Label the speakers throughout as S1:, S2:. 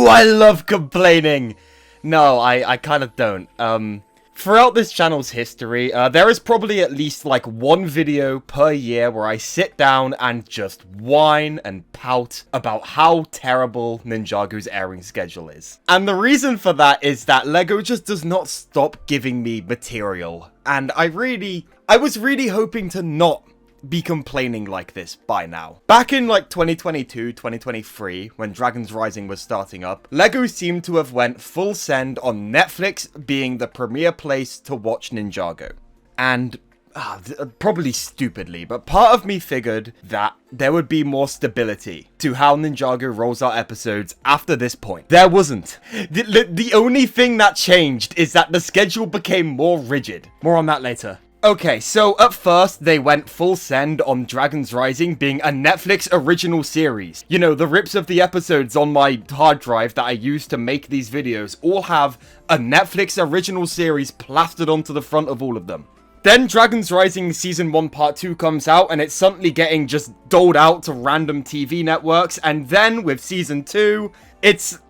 S1: I love complaining! No, I kind of don't. Throughout this channel's history, there is probably at least like one video per year where I sit down and just whine and pout about how terrible Ninjago's airing schedule is. And the reason for that is that LEGO just does not stop giving me material. And I was really hoping to not be complaining like this by now. Back in like 2022, 2023, when Dragon's Rising was starting up, LEGO seemed to have went full send on Netflix being the premier place to watch Ninjago. And probably stupidly, but part of me figured that there would be more stability to how Ninjago rolls out episodes after this point. There wasn't. The only thing that changed is that the schedule became more rigid. More on that later. Okay, so at first, they went full send on Dragon's Rising being a Netflix original series. You know, the rips of the episodes on my hard drive that I use to make these videos all have a Netflix original series plastered onto the front of all of them. Then Dragon's Rising Season 1 Part 2 comes out and it's suddenly getting just doled out to random TV networks, and then with Season 2, it's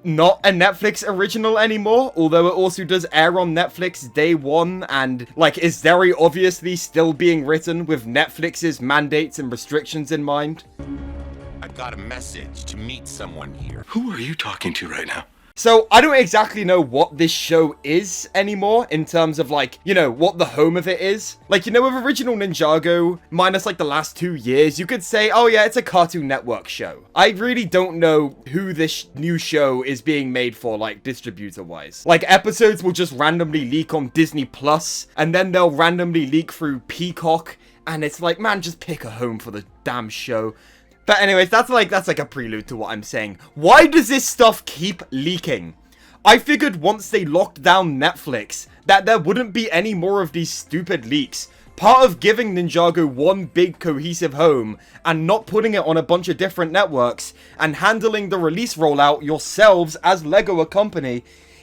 S1: not a Netflix original anymore, although it also does air on Netflix day one and, like, is very obviously still being written with Netflix's mandates and restrictions in mind.
S2: I got a message to meet someone here.
S3: Who are you talking to right now?
S1: So, I don't exactly know what this show is anymore, in terms of, like, you know, what the home of it is. Like, you know, with original Ninjago, minus, like, the last 2 years, you could say, oh yeah, it's a Cartoon Network show. I really don't know who this new show is being made for, like, distributor-wise. Like, episodes will just randomly leak on Disney Plus, and then they'll randomly leak through Peacock, and it's like, man, just pick a home for the damn show. But anyways, that's like a prelude to what I'm saying. Why does this stuff keep leaking? I figured once they locked down Netflix, that there wouldn't be any more of these stupid leaks. Part of giving Ninjago one big cohesive home, and not putting it on a bunch of different networks, and handling the release rollout yourselves as LEGO a company,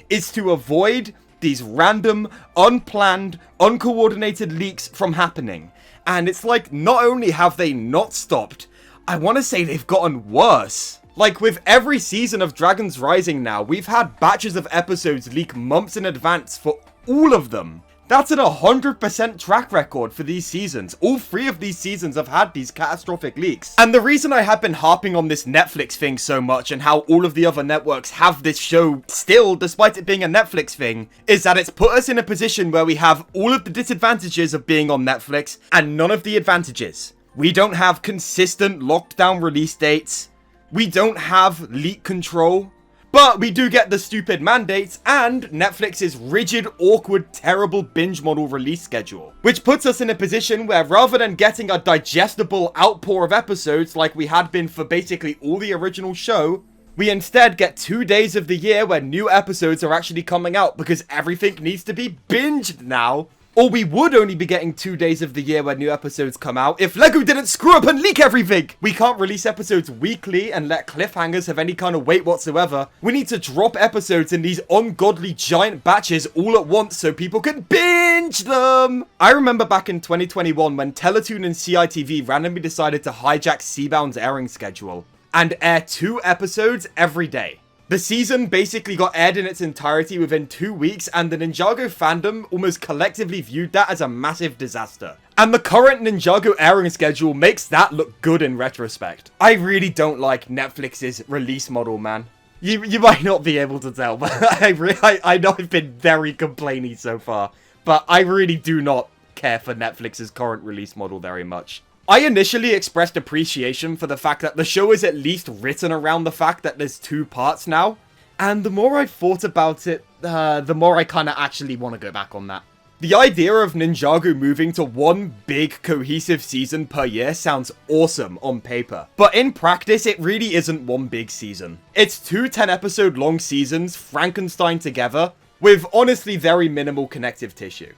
S1: is to avoid these random, unplanned, uncoordinated leaks from happening. And it's like, not only have they not stopped, I want to say they've gotten worse. Like, with every season of Dragon's Rising now, we've had batches of episodes leak months in advance for all of them. That's an 100% track record for these seasons. All 3 of these seasons have had these catastrophic leaks. And the reason I have been harping on this Netflix thing so much and how all of the other networks have this show still, despite it being a Netflix thing, is that it's put us in a position where we have all of the disadvantages of being on Netflix and none of the advantages. We don't have consistent lockdown release dates. We don't have leak control. But we do get the stupid mandates and Netflix's rigid, awkward, terrible binge model release schedule. Which puts us in a position where rather than getting a digestible outpour of episodes like we had been for basically all the original show, we instead get 2 days of the year where new episodes are actually coming out because everything needs to be binged now. Or we would only be getting 2 days of the year where new episodes come out if LEGO didn't screw up and leak everything! We can't release episodes weekly and let cliffhangers have any kind of weight whatsoever. We need to drop episodes in these ungodly giant batches all at once so people can binge them! I remember back in 2021 when Teletoon and CITV randomly decided to hijack Seabound's airing schedule and air 2 episodes every day. The season basically got aired in its entirety within 2 weeks, and the Ninjago fandom almost collectively viewed that as a massive disaster. And the current Ninjago airing schedule makes that look good in retrospect. I really don't like Netflix's release model, man. You might not be able to tell, but I know I've been very complainy so far, but I really do not care for Netflix's current release model very much. I initially expressed appreciation for the fact that the show is at least written around the fact that there's 2 parts now. And the more I thought about it, the more I kind of actually want to go back on that. The idea of Ninjago moving to one big cohesive season per year sounds awesome on paper. But in practice, it really isn't one big season. It's 2 10-episode long seasons Frankenstein together with honestly very minimal connective tissue.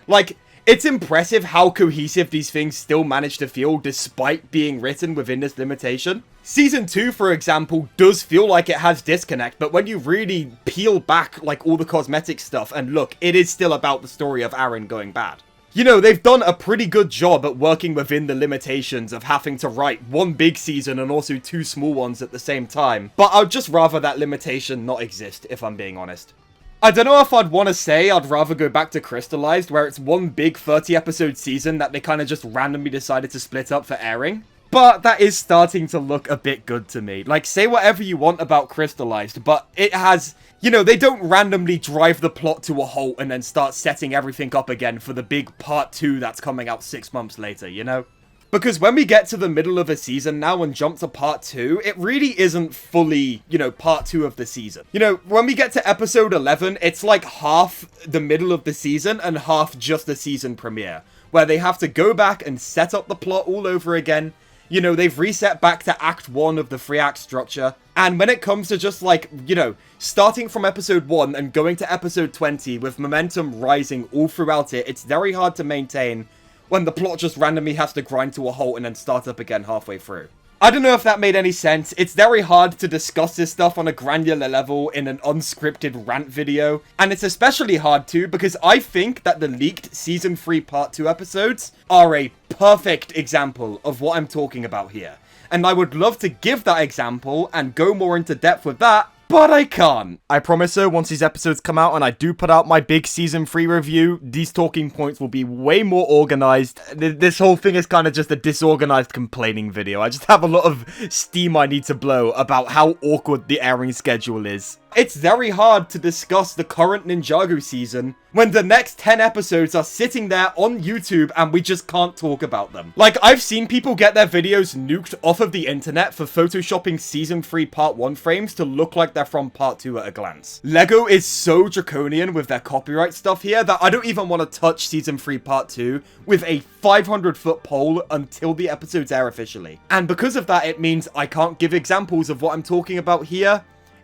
S1: Like, it's impressive how cohesive these things still manage to feel despite being written within this limitation. Season 2, for example, does feel like it has disconnect, but when you really peel back like all the cosmetic stuff and look, it is still about the story of Aaron going bad. you know, they've done a pretty good job at working within the limitations of having to write one big season and also 2 small ones at the same time. But I'd just rather that limitation not exist, if I'm being honest. I don't know if I'd want to say I'd rather go back to Crystallized, where it's one big 30-episode season that they kind of just randomly decided to split up for airing. But that is starting to look a bit good to me. Like, say whatever you want about Crystallized, but it has... You know, they don't randomly drive the plot to a halt and then start setting everything up again for the big part 2 that's coming out 6 months later, you know? Because when we get to the middle of a season now and jump to part 2, it really isn't fully, you know, part 2 of the season. You know, when we get to episode 11, it's like half the middle of the season and half just the season premiere, where they have to go back and set up the plot all over again. You know, they've reset back to Act 1 of the 3-act structure. And when it comes to just like, you know, starting from episode 1 and going to episode 20 with momentum rising all throughout it, it's very hard to maintain when the plot just randomly has to grind to a halt and then start up again halfway through. I don't know if that made any sense. It's very hard to discuss this stuff on a granular level in an unscripted rant video. And it's especially hard to because I think that the leaked Season 3 Part 2 episodes are a perfect example of what I'm talking about here. And I would love to give that example and go more into depth with that, but I can't. I promise though, once these episodes come out and I do put out my big Season 3 review, these talking points will be way more organized. This whole thing is kind of just a disorganized complaining video. I just have a lot of steam I need to blow about how awkward the airing schedule is. It's very hard to discuss the current Ninjago season when the next 10 episodes are sitting there on YouTube and we just can't talk about them. Like, I've seen people get their videos nuked off of the internet for photoshopping Season 3 Part 1 frames to look like they're from Part 2 at a glance. LEGO is so draconian with their copyright stuff here that I don't even want to touch Season 3 Part 2 with a 500-foot pole until the episodes air officially. And because of that, it means I can't give examples of what I'm talking about here.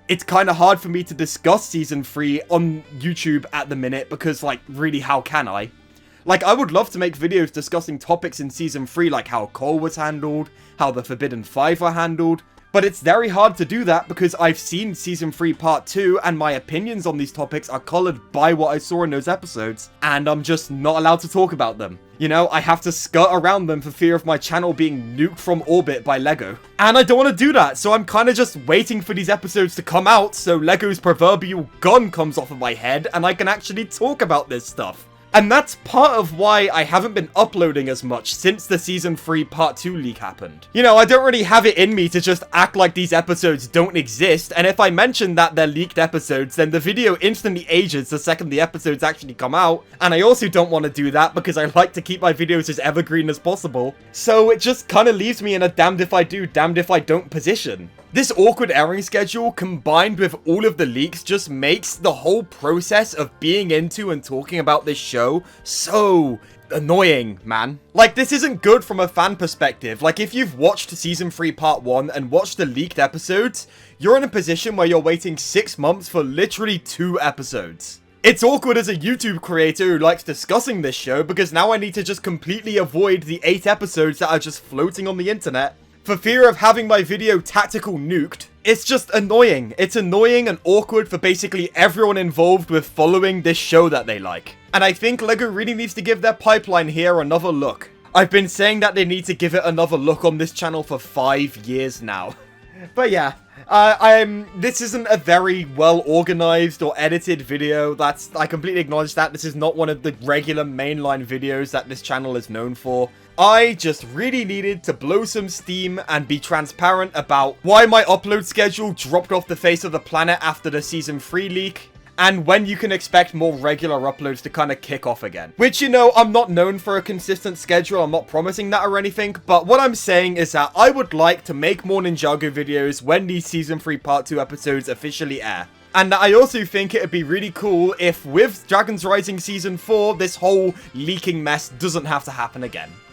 S1: It's kind of hard for me to discuss Season 3 on YouTube at the minute because, like, really, how can I? Like, I would love to make videos discussing topics in Season 3, like how Cole was handled, how the Forbidden 5 were handled, but it's very hard to do that because I've seen Season 3 Part 2 and my opinions on these topics are colored by what I saw in those episodes, and I'm just not allowed to talk about them. You know, I have to skirt around them for fear of my channel being nuked from orbit by LEGO. And I don't want to do that, so I'm kind of just waiting for these episodes to come out so LEGO's proverbial gun comes off of my head and I can actually talk about this stuff. And that's part of why I haven't been uploading as much since the Season 3 Part 2 leak happened. You know, I don't really have it in me to just act like these episodes don't exist, and if I mention that they're leaked episodes, then the video instantly ages the second the episodes actually come out, and I also don't want to do that because I like to keep my videos as evergreen as possible. So it just kind of leaves me in a damned if I do, damned if I don't position. This awkward airing schedule, combined with all of the leaks, just makes the whole process of being into and talking about this show so annoying, man. Like, this isn't good from a fan perspective. Like, if you've watched Season 3 Part 1 and watched the leaked episodes, you're in a position where you're waiting 6 months for literally 2 episodes. It's awkward as a YouTube creator who likes discussing this show because now I need to just completely avoid the 8 episodes that are just floating on the internet for fear of having my video tactical nuked. It's just annoying. It's annoying and awkward for basically everyone involved with following this show that they like. And I think LEGO really needs to give their pipeline here another look. I've been saying that they need to give it another look on this channel for 5 years now. But yeah, this isn't a very well organized or edited video. I completely acknowledge that. This is not one of the regular mainline videos that this channel is known for. I just really needed to blow some steam and be transparent about why my upload schedule dropped off the face of the planet after the Season 3 leak, and when you can expect more regular uploads to kind of kick off again. Which, you know, I'm not known for a consistent schedule, I'm not promising that or anything, but what I'm saying is that I would like to make more Ninjago videos when these Season 3 Part 2 episodes officially air. And I also think it'd be really cool if, with Dragons Rising Season 4, this whole leaking mess doesn't have to happen again.